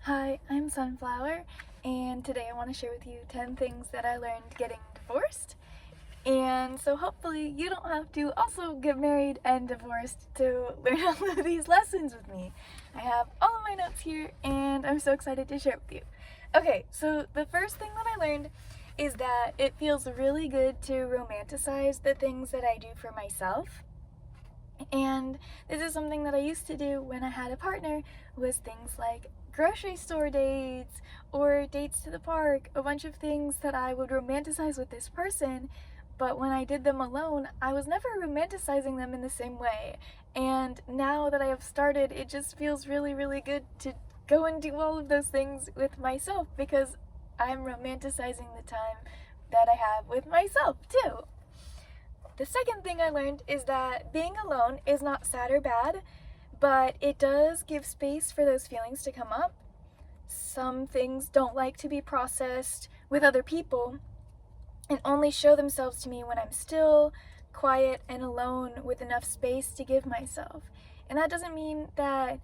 Hi, I'm Sunflower, and today I want to share with you 10 things that I learned getting divorced. And so hopefully you don't have to also get married and divorced to learn all of these lessons with me. I have all of my notes here, and I'm so excited to share with you. Okay, so the first thing that I learned is that it feels really good to romanticize the things that I do for myself. And this is something that I used to do when I had a partner, was things like grocery store dates or dates to the park, a bunch of things that I would romanticize with this person, but when I did them alone, I was never romanticizing them in the same way. And now that I have started, it just feels really, really good to go and do all of those things with myself because I'm romanticizing the time that I have with myself too. The second thing I learned is that being alone is not sad or bad, but it does give space for those feelings to come up. Some things don't like to be processed with other people and only show themselves to me when I'm still, quiet, and alone with enough space to give myself. And that doesn't mean that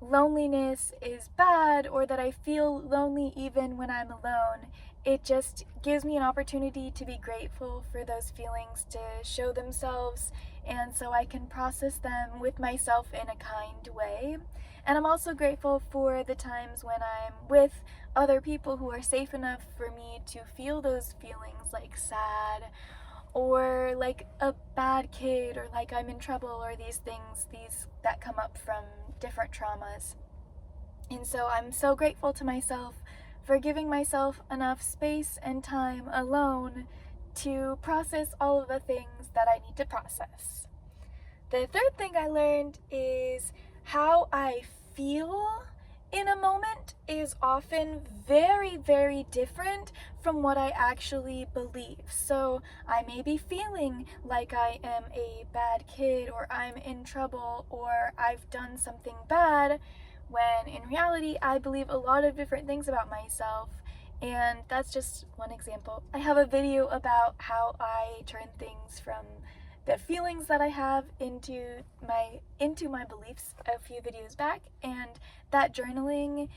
loneliness is bad or that I feel lonely even when I'm alone. It just gives me an opportunity to be grateful for those feelings to show themselves, and so I can process them with myself in a kind way. And I'm also grateful for the times when I'm with other people who are safe enough for me to feel those feelings like sad or like a bad kid or like I'm in trouble or these things that come up from different traumas. And so I'm so grateful to myself for giving myself enough space and time alone to process all of the things that I need to process. The third thing I learned is how I feel in a moment is often very, very different from what I actually believe. So I may be feeling like I am a bad kid or I'm in trouble or I've done something bad, when in reality I believe a lot of different things about myself, and that's just one example. I have a video about how I turn things from the feelings that I have into my beliefs a few videos back, and that journaling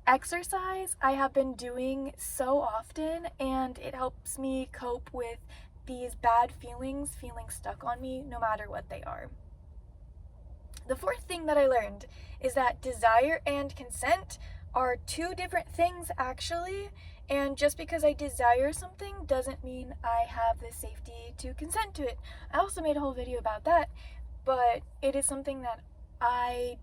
exercise I have been doing so often, and it helps me cope with these bad feeling stuck on me no matter what they are. The fourth thing that I learned is that desire and consent are two different things actually, and just because I desire something doesn't mean I have the safety to consent to it. I also made a whole video about that, but it is something that I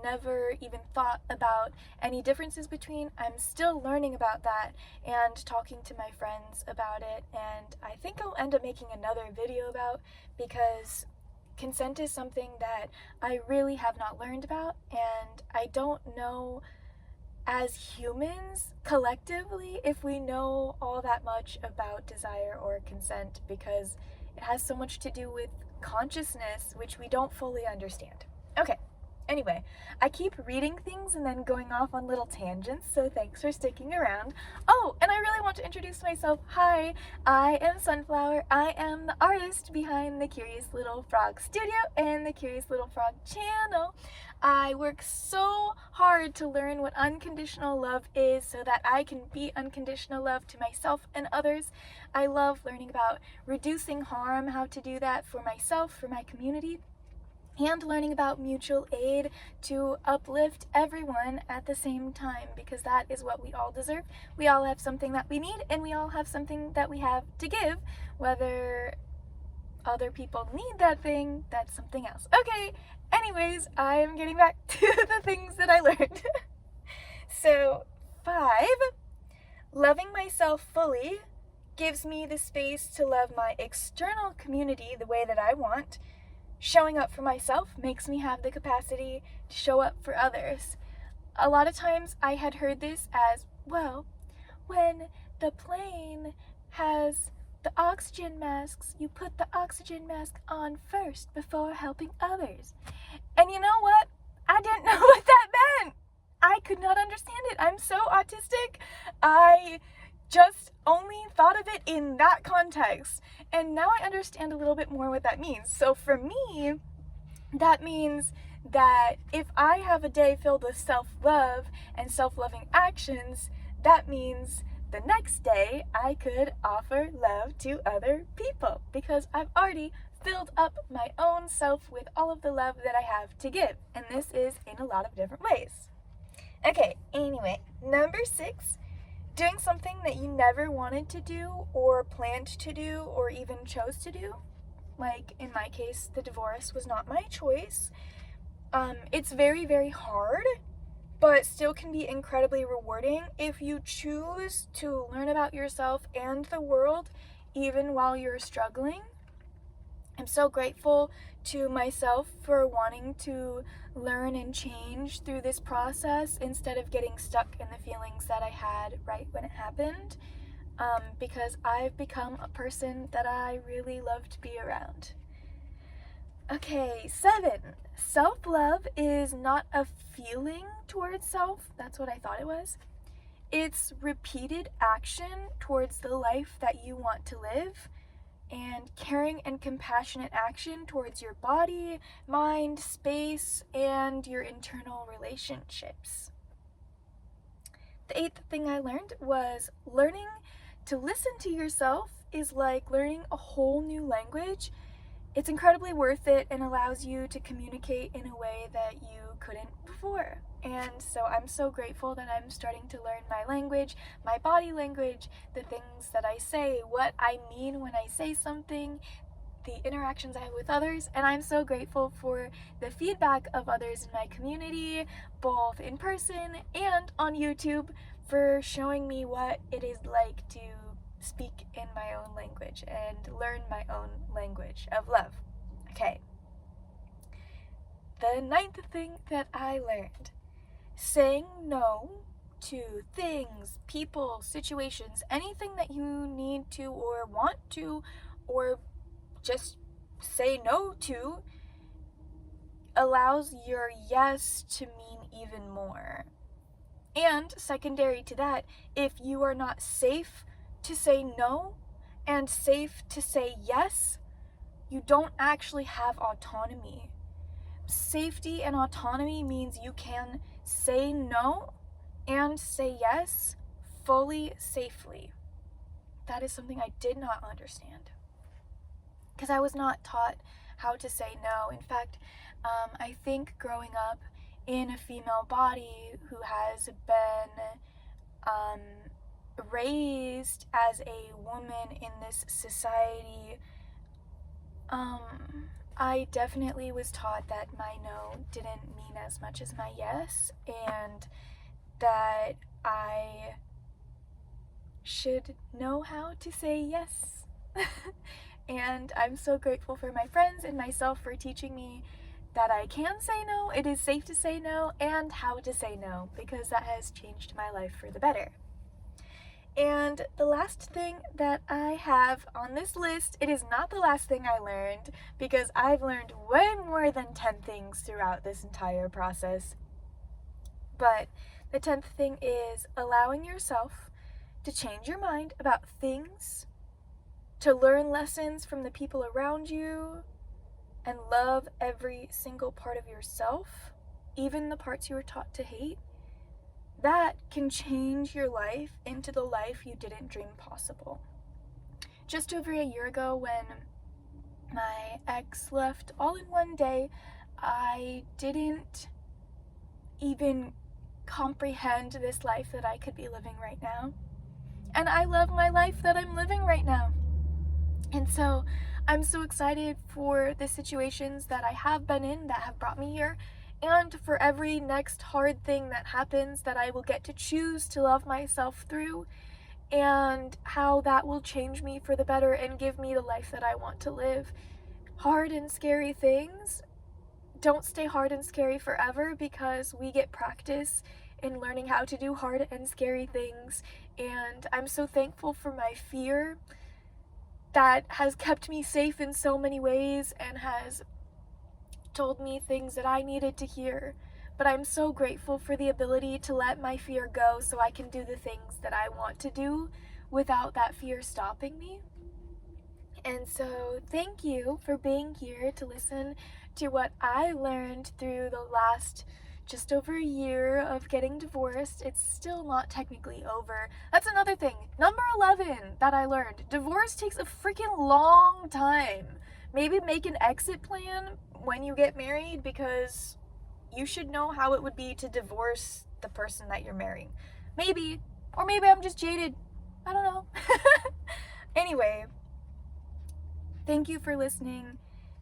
never even thought about any differences between. I'm still learning about that and talking to my friends about it, and I think I'll end up making another video about, because consent is something that I really have not learned about, and I don't know as humans collectively if we know all that much about desire or consent, because it has so much to do with consciousness, which we don't fully understand. Okay. Anyway, I keep reading things and then going off on little tangents, so thanks for sticking around. Oh, and I really want to introduce myself. Hi, I am Sunflower. I am the artist behind the Curious Little Frog Studio and the Curious Little Frog channel. I work so hard to learn what unconditional love is so that I can be unconditional love to myself and others. I love learning about reducing harm, how to do that for myself, for my community, and learning about mutual aid to uplift everyone at the same time, because that is what we all deserve. We all have something that we need, and we all have something that we have to give. Whether other people need that thing, that's something else. Okay, anyways, I'm getting back to the things that I learned. So, 5, loving myself fully gives me the space to love my external community the way that I want. Showing up for myself makes me have the capacity to show up for others. A lot of times I had heard this as, well, when the plane has the oxygen masks, you put the oxygen mask on first before helping others. And you know what? I didn't know what that meant. I could not understand it. I'm so autistic. I just only thought of it in that context, and now I understand a little bit more what that means. So for me, that means that if I have a day filled with self-love and self-loving actions, that means the next day I could offer love to other people because I've already filled up my own self with all of the love that I have to give. And this is in a lot of different ways. Okay, anyway, number 6, doing something that you never wanted to do or planned to do or even chose to do. Like in my case, the divorce was not my choice. It's very, very hard, but still can be incredibly rewarding if you choose to learn about yourself and the world even while you're struggling. I'm so grateful to myself for wanting to learn and change through this process instead of getting stuck in the feelings that I had right when it happened, because I've become a person that I really love to be around. Okay, 7. Self-love is not a feeling towards self. That's what I thought it was. It's repeated action towards the life that you want to live, and caring and compassionate action towards your body, mind, space, and your internal relationships. The 8th thing I learned was learning to listen to yourself is like learning a whole new language. It's incredibly worth it and allows you to communicate in a way that you couldn't before. And so I'm so grateful that I'm starting to learn my language, my body language, the things that I say, what I mean when I say something, the interactions I have with others, and I'm so grateful for the feedback of others in my community, both in person and on YouTube, for showing me what it is like to speak in my own language and learn my own language of love. Okay. The 9th thing that I learned: saying no to things, people, situations, anything that you need to or want to or just say no to allows your yes to mean even more. And secondary to that, if you are not safe to say no and safe to say yes, you don't actually have autonomy. Safety and autonomy means you can say no and say yes fully safely. That is something I did not understand because I was not taught how to say no. In fact, I think growing up in a female body who has been raised as a woman in this society, I definitely was taught that my no didn't mean as much as my yes, and that I should know how to say yes. And I'm so grateful for my friends and myself for teaching me that I can say no, it is safe to say no, and how to say no, because that has changed my life for the better. And the last thing that I have on this list, it is not the last thing I learned, because I've learned way more than 10 things throughout this entire process. But the 10th thing is allowing yourself to change your mind about things, to learn lessons from the people around you, and love every single part of yourself, even the parts you were taught to hate. That can change your life into the life you didn't dream possible. Just over a year ago, when my ex left all in one day, I didn't even comprehend this life that I could be living right now. And I love my life that I'm living right now. And so I'm so excited for the situations that I have been in that have brought me here, and for every next hard thing that happens that I will get to choose to love myself through, and how that will change me for the better and give me the life that I want to live. Hard and scary things don't stay hard and scary forever, because we get practice in learning how to do hard and scary things. And I'm so thankful for my fear that has kept me safe in so many ways and has told me things that I needed to hear. But I'm so grateful for the ability to let my fear go so I can do the things that I want to do without that fear stopping me. And so thank you for being here to listen to what I learned through the last just over a year of getting divorced. It's still not technically over. That's another thing. Number 11 that I learned. Divorce takes a freaking long time. Maybe make an exit plan when you get married, because you should know how it would be to divorce the person that you're marrying. Maybe. Or maybe I'm just jaded. I don't know. Anyway, thank you for listening.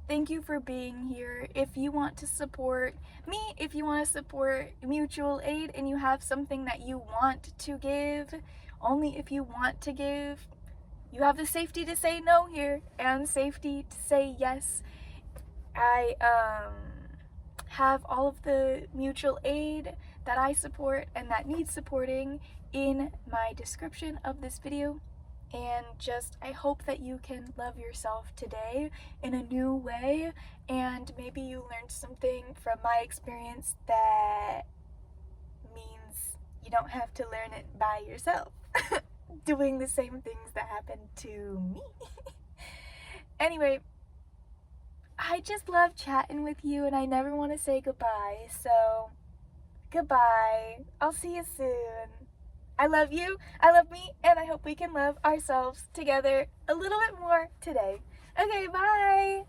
Thank you for being here. If you want to support me, if you want to support mutual aid and you have something that you want to give, only if you want to give, you have the safety to say no here and safety to say yes. I have all of the mutual aid that I support and that needs supporting in my description of this video. And just, I hope that you can love yourself today in a new way, and maybe you learned something from my experience that means you don't have to learn it by yourself, doing the same things that happened to me. Anyway, I just love chatting with you, and I never want to say goodbye, so goodbye. I'll see you soon. I love you, I love me, and I hope we can love ourselves together a little bit more today. Okay, bye!